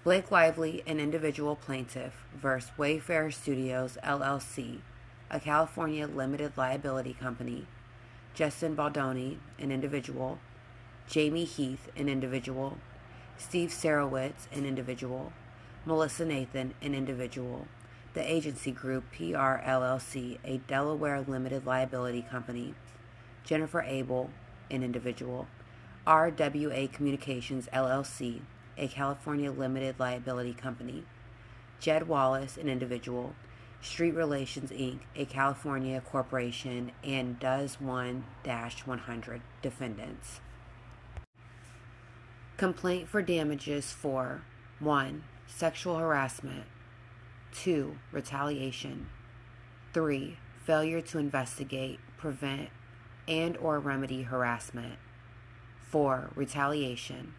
Blake Lively, an individual plaintiff, versus Wayfarer Studios, LLC, a California limited liability company. Justin Baldoni, an individual. Jamie Heath, an individual. Steve Sarowitz, an individual. Melissa Nathan, an individual. The Agency Group, PR, LLC, a Delaware limited liability company. Jennifer Abel, an individual. RWA Communications, LLC, a California limited liability company. Jed Wallace, an individual. Street Relations, Inc., a California corporation, and Does 1-100 defendants. Complaint for damages for 1. Sexual harassment. 2. Retaliation. 3. Failure to investigate, prevent, and or remedy harassment. 4. Retaliation.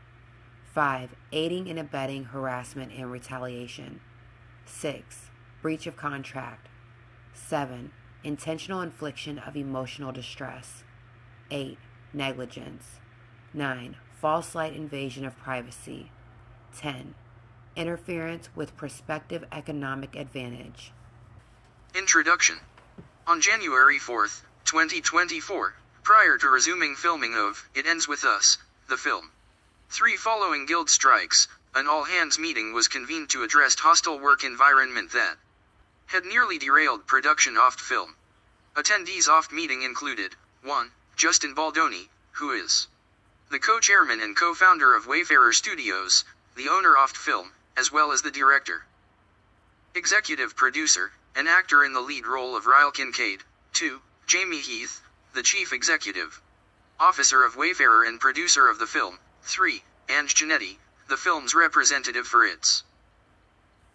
5. Aiding and abetting harassment and retaliation. 6. Breach of contract. 7. Intentional infliction of emotional distress. 8. Negligence. 9. False light invasion of privacy. 10. Interference with prospective economic advantage. Introduction. On January 4th, 2024, prior to resuming filming of It Ends With Us, the film, 3 following guild strikes, an all-hands meeting was convened to address hostile work environment that had nearly derailed production of film. Attendees of meeting included 1. Justin Baldoni, who is the co-chairman and co-founder of Wayfarer Studios, the owner of film, as well as the director, executive producer, and actor in the lead role of Ryle Kincaid. 2. Jamie Heath, the chief executive officer of Wayfarer and producer of the film. 3. Ange Giannetti, the film's representative for its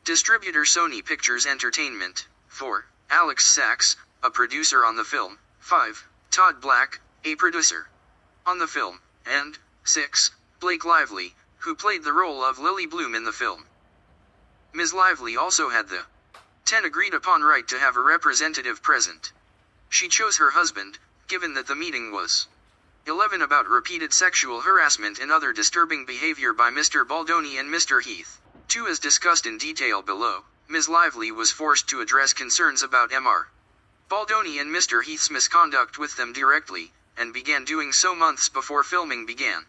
distributor Sony Pictures Entertainment. 4. Alex Sachs, a producer on the film. 5. Todd Black, a producer on the film. And 6. Blake Lively, who played the role of Lily Bloom in the film. Ms. Lively also had the 10 agreed upon right to have a representative present. She chose her husband, given that the meeting was 11 about repeated sexual harassment and other disturbing behavior by Mr. Baldoni and Mr. Heath. 2. As discussed in detail below, Ms. Lively was forced to address concerns about Mr. Baldoni and Mr. Heath's misconduct with them directly, and began doing so months before filming began.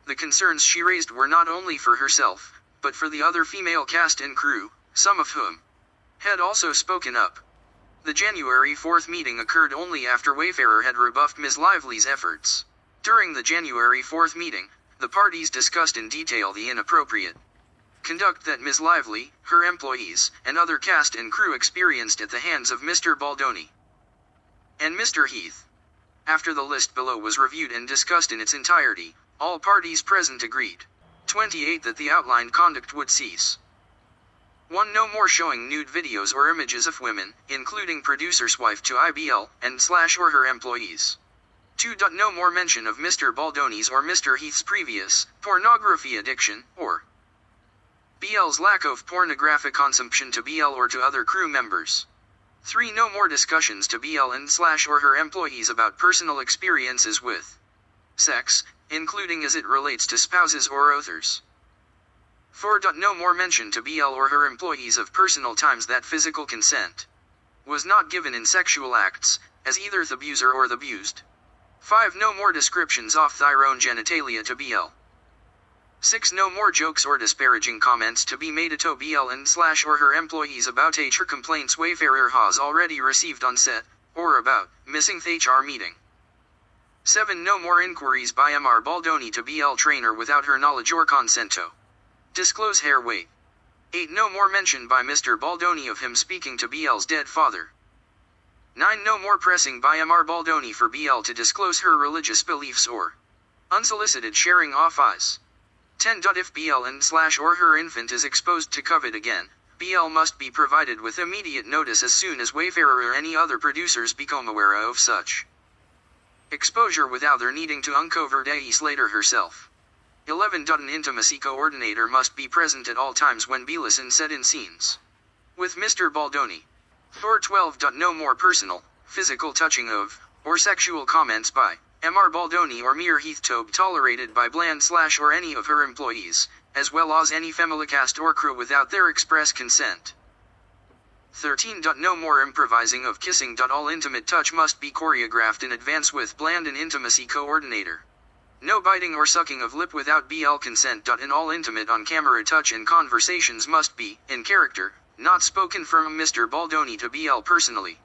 The concerns she raised were not only for herself, but for the other female cast and crew, some of whom had also spoken up. The January 4th meeting occurred only after Wayfarer had rebuffed Ms. Lively's efforts. During the January 4th meeting, the parties discussed in detail the inappropriate conduct that Ms. Lively, her employees, and other cast and crew experienced at the hands of Mr. Baldoni and Mr. Heath. After the list below was reviewed and discussed in its entirety, all parties present agreed. 28. That the outlined conduct would cease. 1. No more showing nude videos or images of women, including producer's wife to IBL, and / or her employees. 2. No more mention of Mr. Baldoni's or Mr. Heath's previous pornography addiction, or BL's lack of pornographic consumption to BL or to other crew members. 3. No more discussions to BL and / or her employees about personal experiences with sex, including as it relates to spouses or others. 4. No more mention to BL or her employees of personal times that physical consent was not given in sexual acts, as either the abuser or the abused. 5. No more descriptions of their own genitalia to BL. 6. No more jokes or disparaging comments to be made to BL and / or her employees about HR complaints Wayfarer has already received on set, or about missing the HR meeting. 7. No more inquiries by Mr. Baldoni to BL trainer without her knowledge or consent to disclose hair weight. 8. No more mention by Mr. Baldoni of him speaking to BL's dead father. 9. No more pressing by Mr. Baldoni for BL to disclose her religious beliefs or unsolicited sharing of eyes. 10. If BL and / or her infant is exposed to COVID again, BL must be provided with immediate notice as soon as Wayfarer or any other producers become aware of such exposure without their needing to uncover days later herself. 11. An intimacy coordinator must be present at all times when BL is in set-in scenes with Mr. Baldoni. 4. 12. No more personal, physical touching of, or sexual comments by Mr. Baldoni or Mr. Heath to be tolerated by Bland / or any of her employees, as well as any family cast or crew without their express consent. 13. No more improvising of kissing. All intimate touch must be choreographed in advance with bland and intimacy coordinator. No biting or sucking of lip without BL consent. In all intimate on-camera touch and conversations must be, in character, not spoken from Mr. Baldoni to BL personally.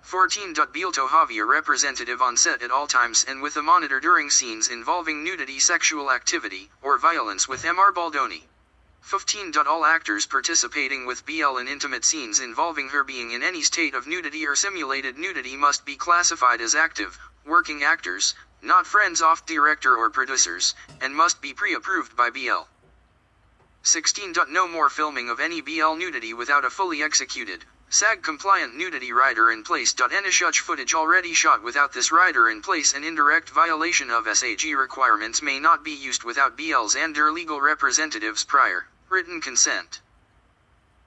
14. BL to have a representative on set at all times and with a monitor during scenes involving nudity, sexual activity, or violence with Mr. Baldoni. 15. All actors participating with BL in intimate scenes involving her being in any state of nudity or simulated nudity must be classified as active, working actors, not friends of director or producers, and must be pre-approved by BL. 16. No more filming of any BL nudity without a fully executed, SAG-compliant nudity rider in place. Any such footage already shot without this rider in place and in direct violation of SAG requirements may not be used without BL's and their legal representatives' prior, written consent.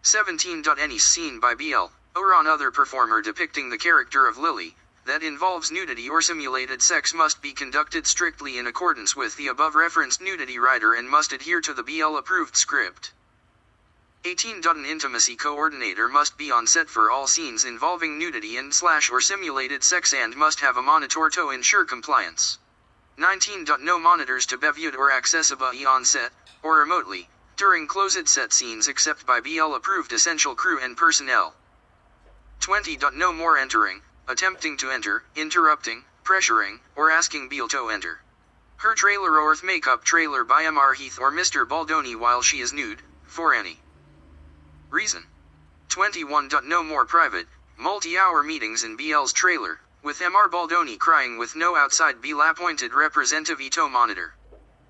17. Any scene by BL, or another performer depicting the character of Lily, that involves nudity or simulated sex must be conducted strictly in accordance with the above-referenced nudity rider and must adhere to the BL-approved script. 18. An intimacy coordinator must be on set for all scenes involving nudity and or simulated sex and must have a monitor to ensure compliance. 19. No monitors to be viewed or accessible on set, or remotely, during closed set scenes except by BL-approved essential crew and personnel. 20. No more entering, attempting to enter, interrupting, pressuring, or asking BL to enter her trailer or makeup trailer by Mr. Heath or Mr. Baldoni while she is nude, for any reason. 21. No more private, multi-hour meetings in BL's trailer, with Mr. Baldoni crying with no outside BL-appointed representative to monitor.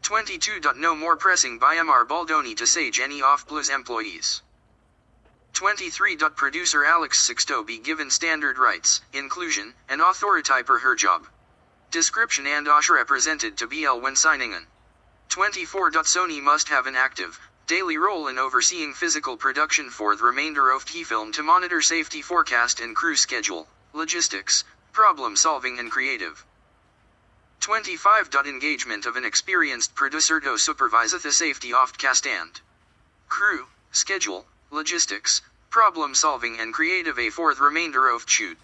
22. No more pressing by Mr. Baldoni to sage any off-blues employees. 23. Producer Alex Sixto be given standard rights, inclusion, and authority per her job description and OSH represented to BL when signing an. 24. Sony must have an active, daily role in overseeing physical production for the remainder of the film to monitor safety forecast and crew schedule, logistics, problem solving and creative. 25. Engagement of an experienced producer to supervise the safety of cast and crew, schedule, logistics, problem solving and creative for the remainder of shoot.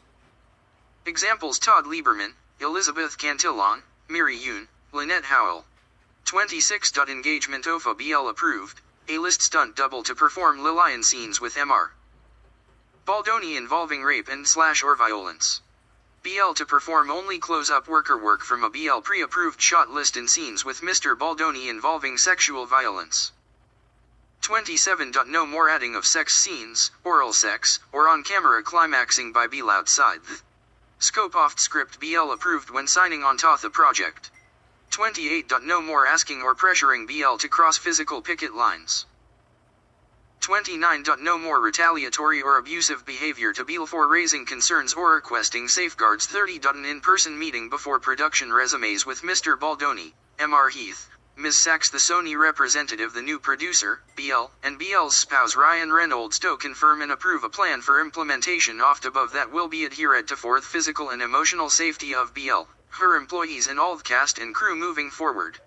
Examples: Todd Lieberman, Elizabeth Cantillon, Miri Yoon, Lynette Howell. 26. Engagement of a BL approved, A-list stunt double to perform Lillian scenes with Mr. Baldoni involving rape and or violence. BL to perform only close-up worker work from a BL pre-approved shot list in scenes with Mr. Baldoni involving sexual violence. 27. No more adding of sex scenes, oral sex, or on-camera climaxing by BL outside the scope of script BL approved when signing on to the project. 28. No more asking or pressuring BL to cross physical picket lines. 29. No more retaliatory or abusive behavior to BL for raising concerns or requesting safeguards. 30. An in-person meeting before production resumes with Mr. Baldoni, Mr. Heath, Ms. Sachs the Sony representative, the new producer, BL, and BL's spouse Ryan Reynolds to confirm and approve a plan for implementation of above that will be adhered to for the physical and emotional safety of BL, her employees and all the cast and crew moving forward.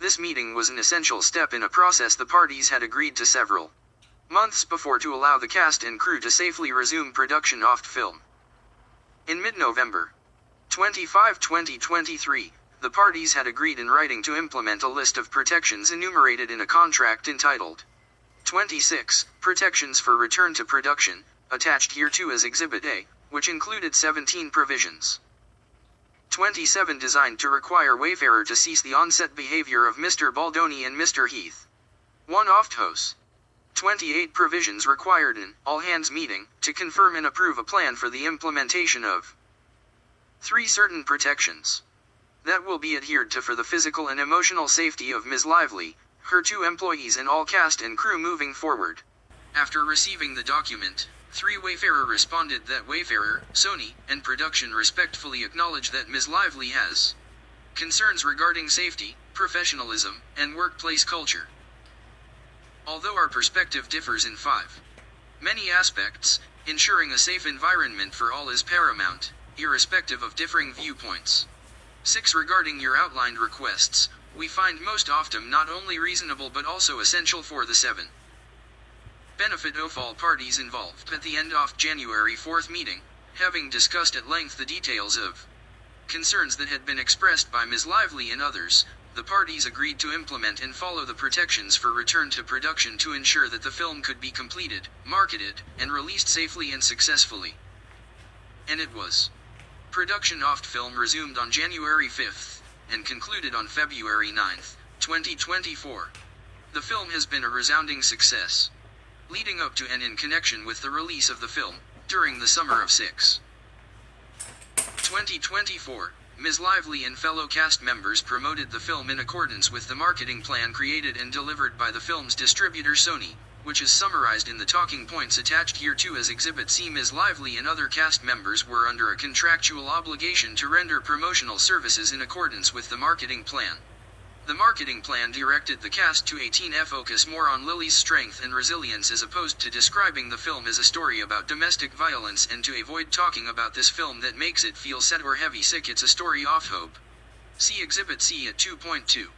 This meeting was an essential step in a process the parties had agreed to several months before to allow the cast and crew to safely resume production of the film. In mid-November 25, 2023, the parties had agreed in writing to implement a list of protections enumerated in a contract entitled 26, Protections for Return to Production, attached hereto as Exhibit A, which included 17 provisions. 27 designed to require Wayfarer to cease the on-set behavior of Mr. Baldoni and Mr. Heath. 1 off-house. 28 provisions required an all-hands meeting to confirm and approve a plan for the implementation of 3 certain protections that will be adhered to for the physical and emotional safety of Ms. Lively, her 2 employees and all cast and crew moving forward. After receiving the document, 3 Wayfarer responded that Wayfarer, Sony, and production respectfully acknowledge that Ms. Lively has concerns regarding safety, professionalism, and workplace culture. Although our perspective differs in 5 many aspects, ensuring a safe environment for all is paramount, irrespective of differing viewpoints. 6. Regarding your outlined requests, we find most often not only reasonable but also essential for the 7 benefit of all parties involved. At the end of January 4th meeting, having discussed at length the details of concerns that had been expressed by Ms. Lively and others, the parties agreed to implement and follow the protections for return to production to ensure that the film could be completed, marketed, and released safely and successfully. And it was. Production of the film resumed on January 5th, and concluded on February 9th, 2024. The film has been a resounding success. Leading up to and in connection with the release of the film, during the summer of 2024, Ms. Lively and fellow cast members promoted the film in accordance with the marketing plan created and delivered by the film's distributor Sony, which is summarized in the talking points attached hereto as Exhibit C. Ms. Lively and other cast members were under a contractual obligation to render promotional services in accordance with the marketing plan. The marketing plan directed the cast to focus more on Lily's strength and resilience as opposed to describing the film as a story about domestic violence, and to avoid talking about this film that makes it feel sad or heavy sick. It's a story of hope. See Exhibit C at 2.2.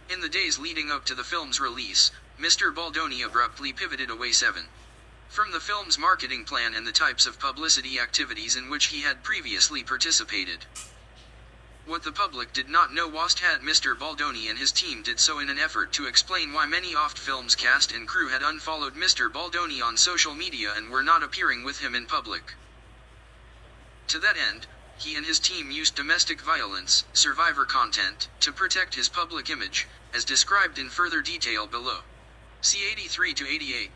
In the days leading up to the film's release, Mr. Baldoni abruptly pivoted away from the film's marketing plan and the types of publicity activities in which he had previously participated. What the public did not know was that Mr. Baldoni and his team did so in an effort to explain why many of the film's cast and crew had unfollowed Mr. Baldoni on social media and were not appearing with him in public. To that end, he and his team used domestic violence, survivor content, to protect his public image, as described in further detail below. See 83 to 88.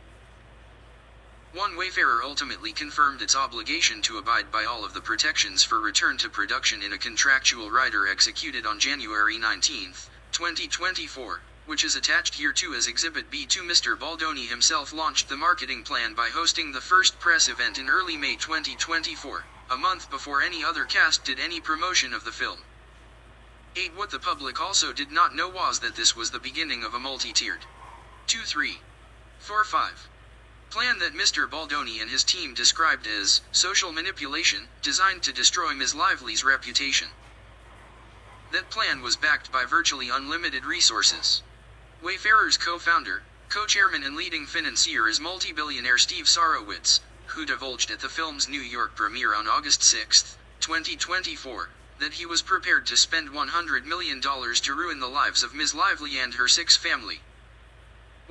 WAYFARER ultimately confirmed its obligation to abide by all of the protections for return to production in a contractual rider executed on January 19, 2024, which is attached hereto as Exhibit B2. Mr. Baldoni himself launched the marketing plan by hosting the first press event in early May 2024, a month before any other cast did any promotion of the film. 8. What the public also did not know was that this was the beginning of a multi-tiered 2, 3, 4, 5 plan that Mr. Baldoni and his team described as social manipulation, designed to destroy Ms. Lively's reputation. That plan was backed by virtually unlimited resources. WAYFARER's co-founder, co-chairman and leading financier is multi-billionaire Steve Sarowitz, who divulged at the film's New York premiere on August 6, 2024, that he was prepared to spend $100 million to ruin the lives of Ms. Lively and her 6 family.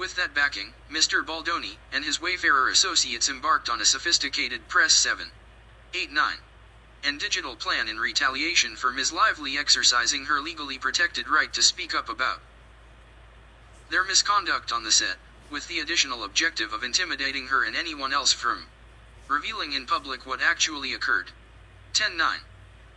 With that backing, Mr. Baldoni and his WAYFARER associates embarked on a sophisticated press 7, 8, 9, and digital plan in retaliation for Ms. Lively exercising her legally protected right to speak up about their misconduct on the set, with the additional objective of intimidating her and anyone else from revealing in public what actually occurred. 10-9.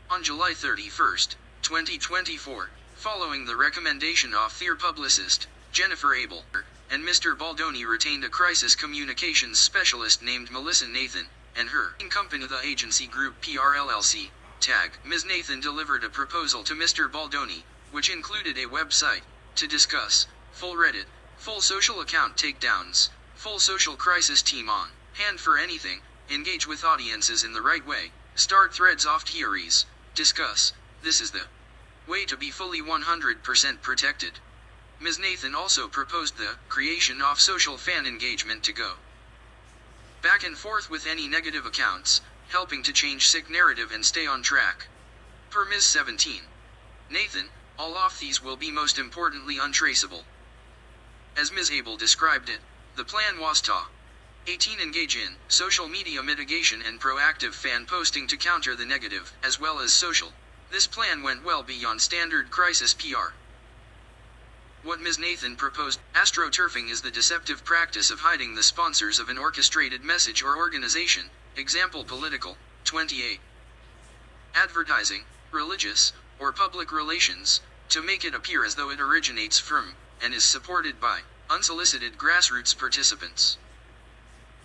On July 31, 2024, following the recommendation of their publicist, Jennifer Abel, and Mr. Baldoni retained a crisis communications specialist named Melissa Nathan, and her company, the agency group PRLLC, TAG. Ms. Nathan delivered a proposal to Mr. Baldoni, which included a website, to discuss, full Reddit, full social account takedowns, full social crisis team on hand for anything, engage with audiences in the right way, start threads of theories, discuss, this is the way to be fully 100% protected. Ms. Nathan also proposed the creation of social fan engagement to go back and forth with any negative accounts, helping to change sick narrative and stay on track. Per Ms. 17. Nathan, all of these will be most importantly untraceable. As Ms. Abel described it, the plan was to 18. Engage in social media mitigation and proactive fan posting to counter the negative, as well as social. This plan went well beyond standard crisis PR. What Ms. Nathan proposed, astroturfing, is the deceptive practice of hiding the sponsors of an orchestrated message or organization, example political, 28. Advertising, religious, or public relations, to make it appear as though it originates from, and is supported by, unsolicited grassroots participants.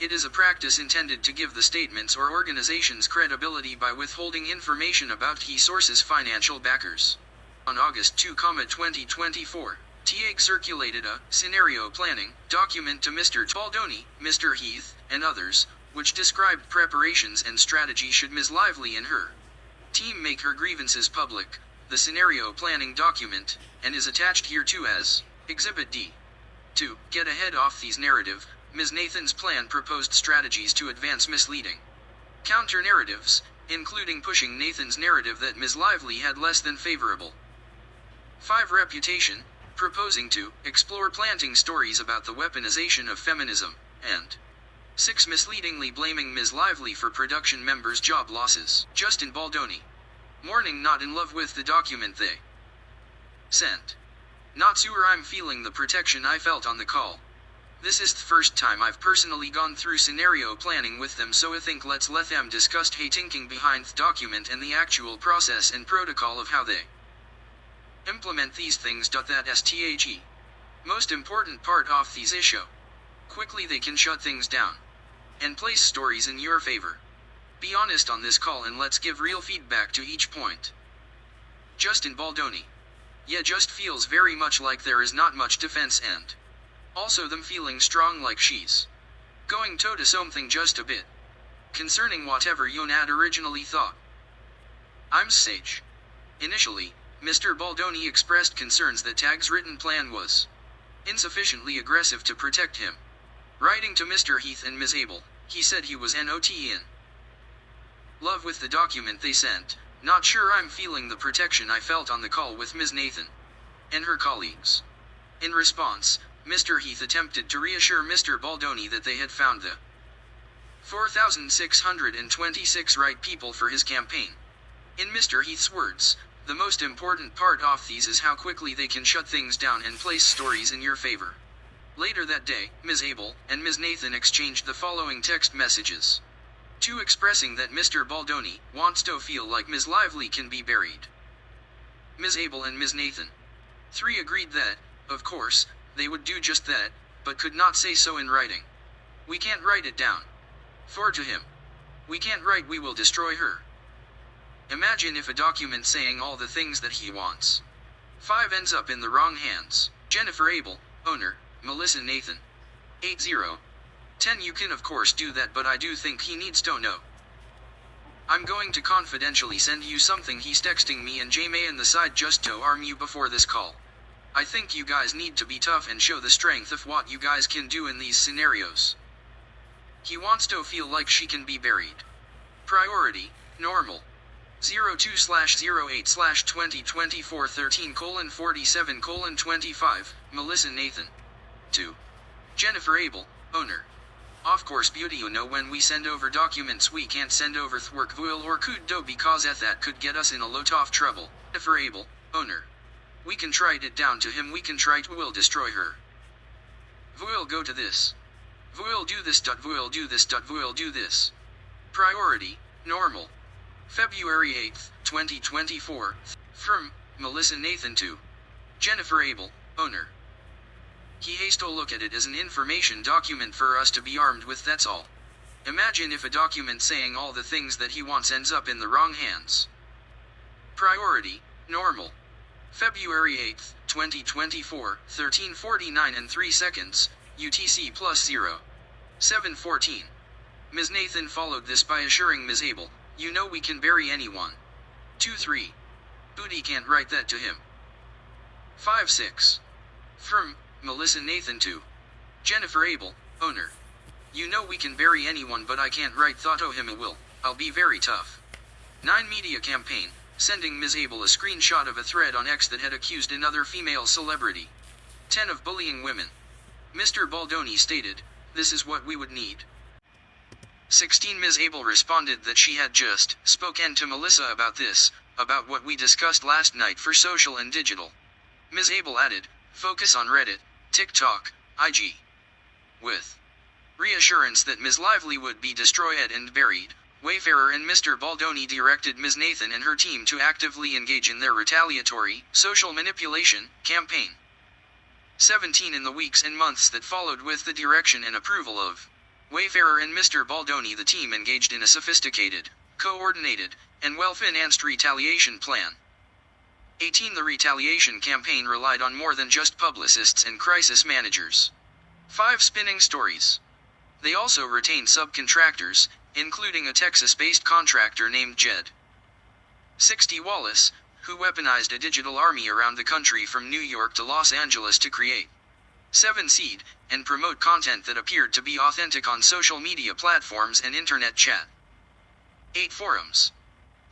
It is a practice intended to give the statements or organizations credibility by withholding information about key sources' financial backers. On August 2, 2024, TAG circulated a scenario planning document to Mr. Baldoni, Mr. Heath, and others, which described preparations and strategy should Ms. Lively and her team make her grievances public, the scenario planning document, and is attached hereto as Exhibit D. To get ahead of these narrative, Ms. Nathan's plan proposed strategies to advance misleading counter-narratives, including pushing Nathan's narrative that Ms. Lively had less than favorable 5 reputation, proposing to explore planting stories about the weaponization of feminism, and 6 misleadingly blaming Ms. Lively for production members' job losses. Justin Baldoni. Morning, not in love with the document they sent. Not sure I'm feeling the protection I felt on the call. This is the first time I've personally gone through scenario planning with them, so I think let's let them discuss hey thinking behind the document and the actual process and protocol of how they implement these things. That sthe most important part of these issue. Quickly they can shut things down and place stories in your favor. Be honest on this call and let's give real feedback to each point. Justin Baldoni. Yeah, just feels very much like there is not much defense and also them feeling strong like she's going toe to something just a bit concerning whatever you had originally thought. I'm Sage. Initially, Mr. Baldoni expressed concerns that Tag's written plan was insufficiently aggressive to protect him. Writing to Mr. Heath and Ms. Abel, he said he was not in love with the document they sent. Not sure I'm feeling the protection I felt on the call with Ms. Nathan and her colleagues. In response, Mr. Heath attempted to reassure Mr. Baldoni that they had found the 4,626 right people for his campaign. In Mr. Heath's words, the most important part of these is how quickly they can shut things down and place stories in your favor. Later that day, Ms. Abel and Ms. Nathan exchanged the following text messages. 2 expressing that Mr. Baldoni wants to feel like Ms. Lively can be buried. Ms. Abel and Ms. Nathan. 3 agreed that, of course, they would do just that, but could not say so in writing. We can't write it down. 4 to him. We can't write we will destroy her. Imagine if a document saying all the things that he wants. 5 ends up in the wrong hands. Jennifer Abel, owner, Melissa Nathan. 80. 10 You can of course do that, but I do think he needs to know. I'm going to confidentially send you something he's texting me and Jamie in the side just to arm you before this call. I think you guys need to be tough and show the strength of what you guys can do in these scenarios. He wants to feel like she can be buried. Priority, normal. 02/08/2024 13:47:25, Melissa Nathan. 2. Jennifer Abel, owner. Of course beauty, you know when we send over documents we can't send over work will or could do because that could get us in a lot of trouble. Jennifer Abel, owner. We can write it down to him, we can try to will destroy her. We'll go to this. We'll do this. We'll do this. We'll do this. Priority, normal. February 8, 2024. From Melissa Nathan to Jennifer Abel, owner. He has to look at it as an information document for us to be armed with, that's all. Imagine if a document saying all the things that he wants ends up in the wrong hands. Priority, normal. February 8, 2024, 13:49 and 3 seconds, UTC +0. 7:14. Ms. Nathan followed this by assuring Ms. Abel, you know we can bury anyone. 2-3. Booty can't write that to him. 5-6. From Melissa Nathan to Jennifer Abel, owner. You know we can bury anyone, but I can't write thought to him. I will. I'll be very tough. 9 Media campaign, sending Ms. Abel a screenshot of a thread on X that had accused another female celebrity. 10 of bullying women. Mr. Baldoni stated, this is what we would need. 16 Ms. Abel responded that she had just spoken to Melissa about this, about what we discussed last night for social and digital. Ms. Abel added, focus on Reddit, TikTok, IG. With reassurance that Ms. Lively would be destroyed and buried, Wayfarer and Mr. Baldoni directed Ms. Nathan and her team to actively engage in their retaliatory, social manipulation, campaign. 17 In the weeks and months that followed, with the direction and approval of Wayfarer and Mr. Baldoni, the team engaged in a sophisticated, coordinated, and well-financed retaliation plan. 18 The retaliation campaign relied on more than just publicists and crisis managers. 5 Spinning stories. They also retained subcontractors, including a Texas-based contractor named Jed 60 Wallace, who weaponized a digital army around the country from New York to Los Angeles to create SUED, and promote content that appeared to be authentic on social media platforms and internet chat. 8 forums.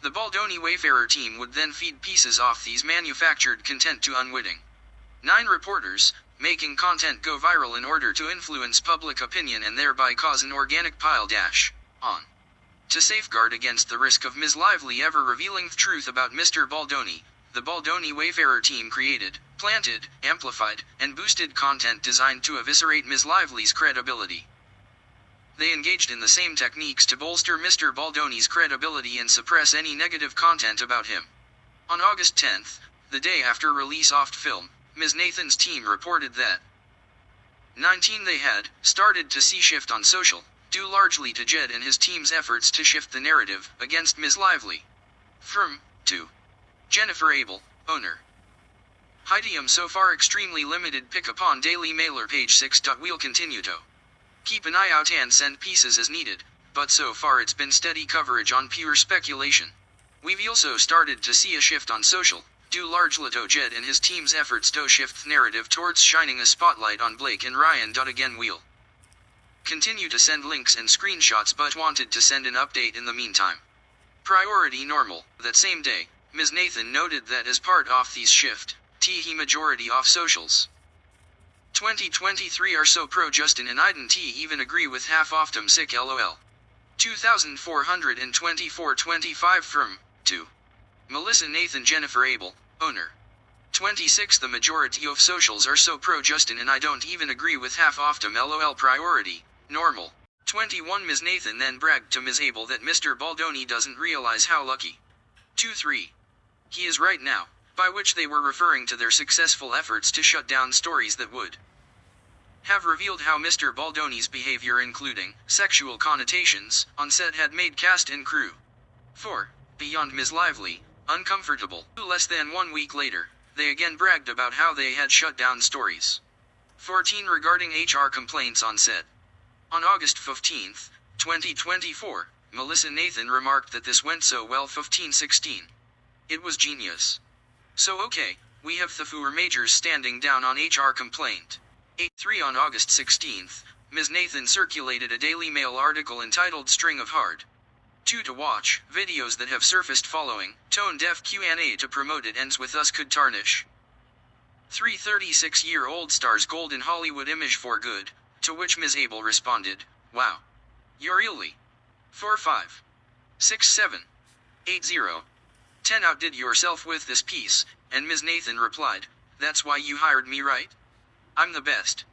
The Baldoni Wayfarer team would then feed pieces off these manufactured content to unwitting 9 reporters, making content go viral in order to influence public opinion and thereby cause an organic pile-on. To safeguard against the risk of Ms. Lively ever revealing the truth about Mr. Baldoni, the Baldoni Wayfarer team created, planted, amplified, and boosted content designed to eviscerate Ms. Lively's credibility. They engaged in the same techniques to bolster Mr. Baldoni's credibility and suppress any negative content about him. On August 10th, the day after release of film, Ms. Nathan's team reported that 19 they had started to see shift on social, due largely to Jed and his team's efforts to shift the narrative against Ms. Lively. From, to Jennifer Abel, owner. Hidium so far extremely limited pick up on Daily Mailer page 6. We'll continue to keep an eye out and send pieces as needed, but so far it's been steady coverage on pure speculation. We've also started to see a shift on social, due largely to Jed and his team's efforts to shift the narrative towards shining a spotlight on Blake and Ryan. Again we'll continue to send links and screenshots but wanted to send an update in the meantime. Priority normal. That same day, Ms. Nathan noted that as part of these shift, he majority of socials 2023 are so pro Justin and I didn't even agree with half of them sick lol. 2424-25 from, to Melissa Nathan Jennifer Abel, owner. 26 The majority of socials are so pro Justin and I don't even agree with half of them lol. Priority normal. 21 Ms. Nathan then bragged to Ms. Abel that Mr. Baldoni doesn't realize how lucky 2-3 he is right now, by which they were referring to their successful efforts to shut down stories that would have revealed how Mr. Baldoni's behavior including sexual connotations on set had made cast and crew 4 beyond Ms. Lively uncomfortable. Less than 1 week later, they again bragged about how they had shut down stories 14 regarding HR complaints on set. On August 15, 2024, Melissa Nathan remarked that this went so well 15-16. It was genius. So okay, we have the 4 majors standing down on HR complaint. 8-3 On August 16, Ms. Nathan circulated a Daily Mail article entitled String of Hard to watch videos that have surfaced following tone-deaf Q&A to promote It Ends With Us could tarnish 36-year-old star's golden Hollywood image for good, to which Ms. Abel responded, "Wow. You're really 4 5 6 7 8 0 10 outdid yourself with this piece," and Ms. Nathan replied, "That's why you hired me, right? I'm the best."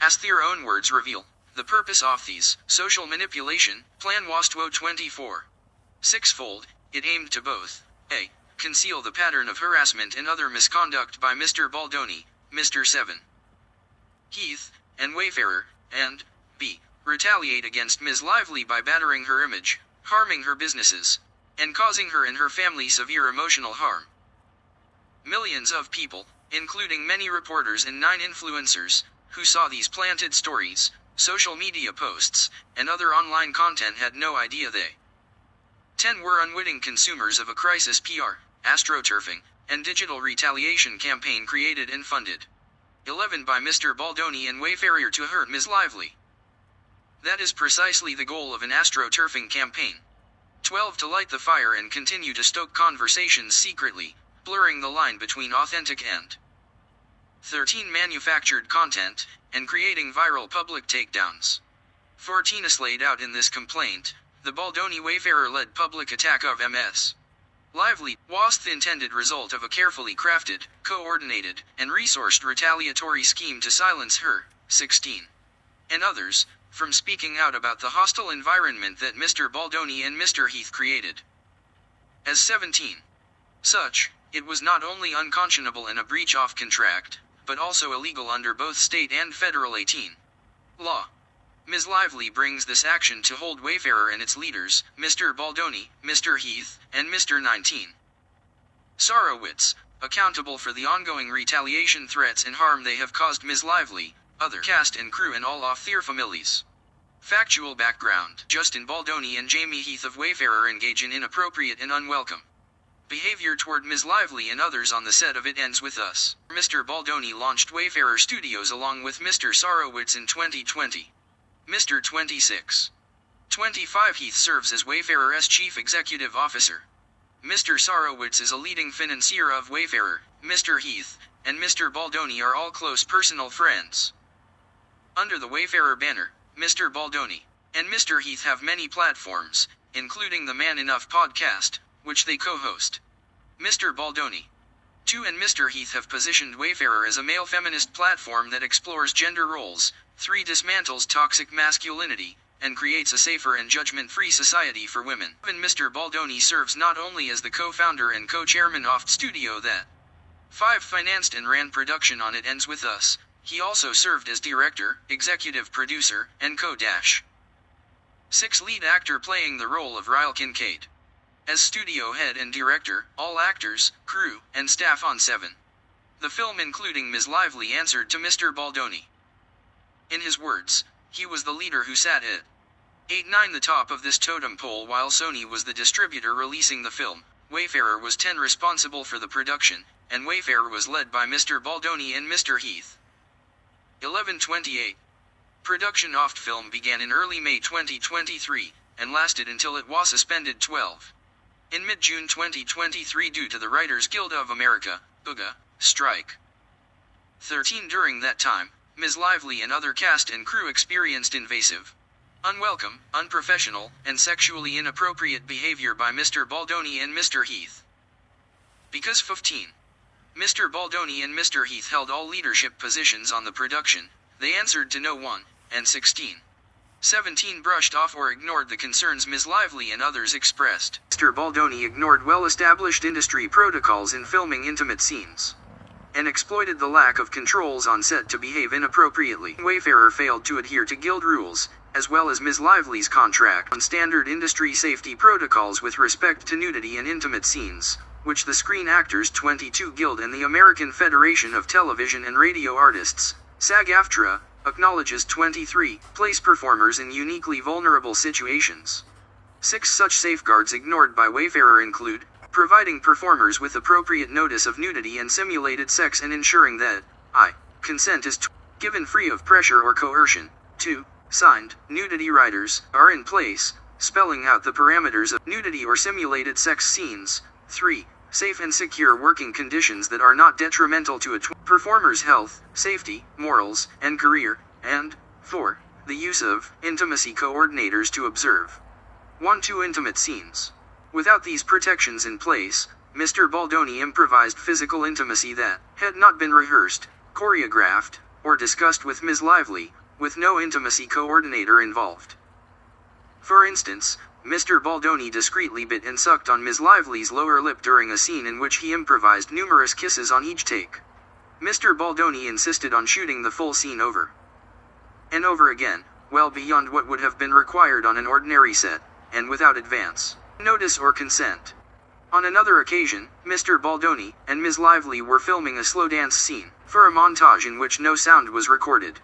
As their own words reveal, the purpose of these social manipulation plan was to 24 sixfold. It aimed to both a. conceal the pattern of harassment and other misconduct by Mr. Baldoni, Mr. 7 Heath, and Wayfarer, and b. retaliate against Ms. Lively by battering her image, harming her businesses, and causing her and her family severe emotional harm. Millions of people, including many reporters and 9 influencers, who saw these planted stories, social media posts, and other online content had no idea they 10 were unwitting consumers of a crisis PR, astroturfing, and digital retaliation campaign created and funded 11 by Mr. Baldoni and Wayfarer to hurt Ms. Lively. That is precisely the goal of an astroturfing campaign. 12 to light the fire and continue to stoke conversations secretly, blurring the line between authentic and 13 manufactured content, and creating viral public takedowns. 14 as laid out in this complaint, the Baldoni Wayfarer-led public attack of Ms. Lively was the intended result of a carefully crafted, coordinated, and resourced retaliatory scheme to silence her, 16, and others, from speaking out about the hostile environment that Mr. Baldoni and Mr. Heath created. As 17. Such, it was not only unconscionable and a breach of contract, but also illegal under both state and federal 18 law. Ms. Lively brings this action to hold Wayfarer and its leaders, Mr. Baldoni, Mr. Heath, and Mr. 19 Sarowitz, accountable for the ongoing retaliation threats and harm they have caused Ms. Lively, other cast and crew and all of their families. Factual background: Justin Baldoni and Jamie Heath of Wayfarer engage in inappropriate and unwelcome Behavior toward Ms. Lively and others on the set of It Ends With Us. Mr. Baldoni launched Wayfarer Studios along with Mr. Sarowitz in 2020. Mr. 25 Heath serves as Wayfarer's Chief Executive Officer. Mr. Sarowitz is a leading financier of Wayfarer. Mr. Heath and Mr. Baldoni are all close personal friends. Under the Wayfarer banner, Mr. Baldoni and Mr. Heath have many platforms, including the Man Enough podcast, which they co-host. Mr. Baldoni, too, and Mr. Heath have positioned Wayfarer as a male feminist platform that explores gender roles, 3 dismantles toxic masculinity, and creates a safer and judgment-free society for women. Even Mr. Baldoni serves not only as the co-founder and co-chairman of Studio that 5 financed and ran production on It Ends With Us, he also served as director, executive producer, and co-6 lead actor playing the role of Ryle Kincaid. As studio head and director, all actors, crew, and staff on 7. The film including Ms. Lively answered to Mr. Baldoni. In his words, he was the leader who sat at 8-9 the top of this totem pole while Sony was the distributor releasing the film. Wayfarer was 10 responsible for the production, and Wayfarer was led by Mr. Baldoni and Mr. Heath. 11/28. Production of the film began in early May 2023, and lasted until it was suspended 12. In mid-June 2023 due to the Writers Guild of America, UGA, strike. 13 During that time, Ms. Lively and other cast and crew experienced invasive, unwelcome, unprofessional, and sexually inappropriate behavior by Mr. Baldoni and Mr. Heath. Because 15. Mr. Baldoni and Mr. Heath held all leadership positions on the production, they answered to no one, and 17 brushed off or ignored the concerns Ms. Lively and others expressed. Mr. Baldoni ignored well-established industry protocols in filming intimate scenes, and exploited the lack of controls on set to behave inappropriately. Wayfarer failed to adhere to guild rules, as well as Ms. Lively's contract on standard industry safety protocols with respect to nudity and intimate scenes, which the Screen Actors 22 Guild and the American Federation of Television and Radio Artists, SAG-AFTRA, acknowledges 23 place performers in uniquely vulnerable situations. 6 such safeguards ignored by Wayfarer include providing performers with appropriate notice of nudity and simulated sex and ensuring that consent is given free of pressure or coercion. 2. Signed nudity riders are in place, spelling out the parameters of nudity or simulated sex scenes. 3. Safe and secure working conditions that are not detrimental to a performer's health, safety, morals, and career. And 4. The use of intimacy coordinators to observe 1-2 intimate scenes. Without these protections in place, Mr. Baldoni improvised physical intimacy that had not been rehearsed, choreographed, or discussed with Ms. Lively, with no intimacy coordinator involved. For instance, Mr. Baldoni discreetly bit and sucked on Ms. Lively's lower lip during a scene in which he improvised numerous kisses on each take. Mr. Baldoni insisted on shooting the full scene over and over again, well beyond what would have been required on an ordinary set, and without advance notice or consent. On another occasion, Mr. Baldoni and Ms. Lively were filming a slow dance scene for a montage in which no sound was recorded.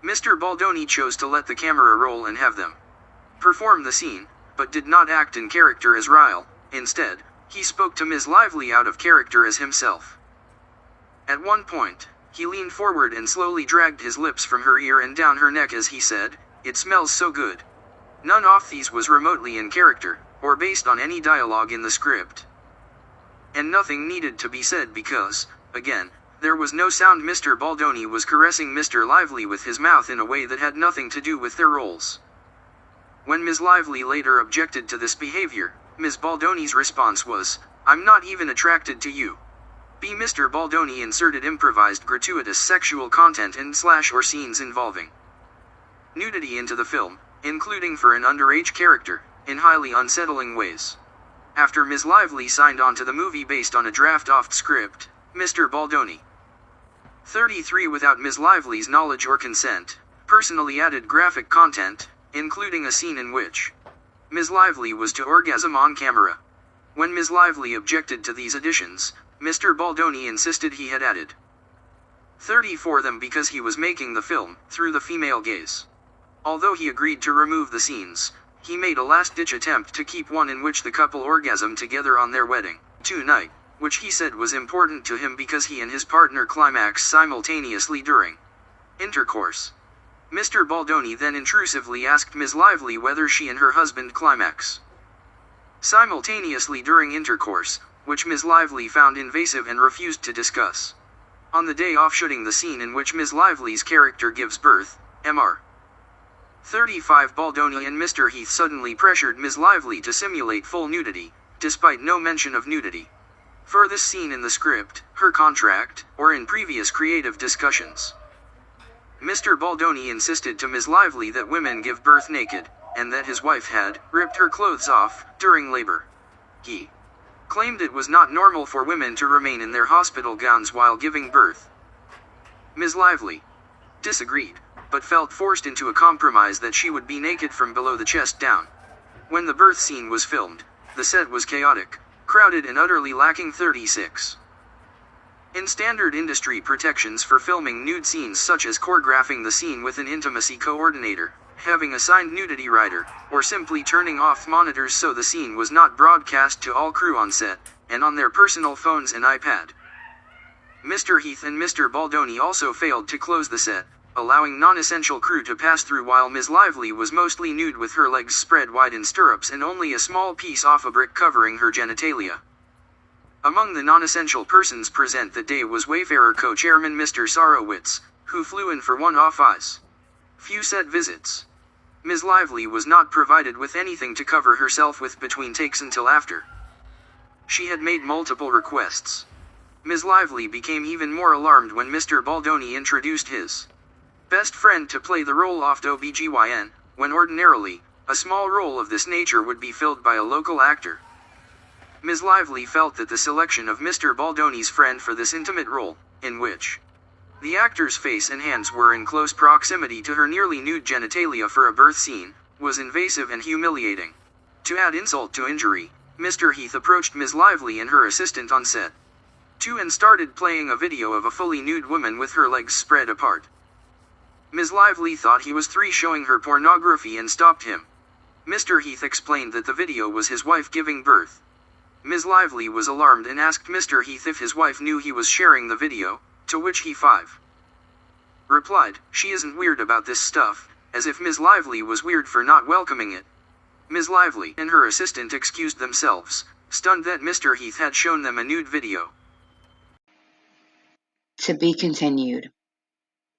Mr. Baldoni chose to let the camera roll and have them perform the scene, but did not act in character as Ryle. Instead, he spoke to Ms. Lively out of character as himself. At one point, he leaned forward and slowly dragged his lips from her ear and down her neck as he said, "It smells so good." None of these was remotely in character, or based on any dialogue in the script. And nothing needed to be said because, again, there was no sound. Mr. Baldoni was caressing Mr. Lively with his mouth in a way that had nothing to do with their roles. When Ms. Lively later objected to this behavior, Ms. Baldoni's response was, "I'm not even attracted to you." Mr. Baldoni inserted improvised gratuitous sexual content and/or scenes involving nudity into the film, including for an underage character, in highly unsettling ways. After Ms. Lively signed on to the movie based on a draft-off script, Mr. Baldoni, 33 without Ms. Lively's knowledge or consent, personally added graphic content, including a scene in which Ms. Lively was to orgasm on camera. When Ms. Lively objected to these additions, Mr. Baldoni insisted he had added 30 for them because he was making the film through the female gaze. Although he agreed to remove the scenes, he made a last-ditch attempt to keep one in which the couple orgasmed together on their wedding night, which he said was important to him because he and his partner climax simultaneously during intercourse. Mr. Baldoni then intrusively asked Ms. Lively whether she and her husband climax simultaneously during intercourse, which Ms. Lively found invasive and refused to discuss. On the day off shooting the scene in which Ms. Lively's character gives birth, Mr. 35 Baldoni and Mr. Heath suddenly pressured Ms. Lively to simulate full nudity, despite no mention of nudity for this scene in the script, her contract, or in previous creative discussions. Mr. Baldoni insisted to Ms. Lively that women give birth naked, and that his wife had ripped her clothes off during labor. He claimed it was not normal for women to remain in their hospital gowns while giving birth. Ms. Lively disagreed, but felt forced into a compromise that she would be naked from below the chest down. When the birth scene was filmed, the set was chaotic, crowded and utterly lacking 36. In standard industry protections for filming nude scenes such as choreographing the scene with an intimacy coordinator, having assigned nudity rider, or simply turning off monitors so the scene was not broadcast to all crew on set, and on their personal phones and iPad. Mr. Heath and Mr. Baldoni also failed to close the set, allowing non-essential crew to pass through while Ms. Lively was mostly nude with her legs spread wide in stirrups and only a small piece off a brick covering her genitalia. Among the non-essential persons present that day was WAYFARER co-chairman Mr. Sarowitz, who flew in for one-off eyes. Few set visits. Ms. Lively was not provided with anything to cover herself with between takes until after. She had made multiple requests. Ms. Lively became even more alarmed when Mr. Baldoni introduced his best friend to play the role of OBGYN, when ordinarily, a small role of this nature would be filled by a local actor. Ms. Lively felt that the selection of Mr. Baldoni's friend for this intimate role, in which the actor's face and hands were in close proximity to her nearly nude genitalia for a birth scene, was invasive and humiliating. To add insult to injury, Mr. Heath approached Ms. Lively and her assistant on set and started playing a video of a fully nude woman with her legs spread apart. Ms. Lively thought he was showing her pornography and stopped him. Mr. Heath explained that the video was his wife giving birth. Ms. Lively was alarmed and asked Mr. Heath if his wife knew he was sharing the video, to which he replied, "She isn't weird about this stuff," as if Ms. Lively was weird for not welcoming it. Ms. Lively and her assistant excused themselves, stunned that Mr. Heath had shown them a nude video. To be continued.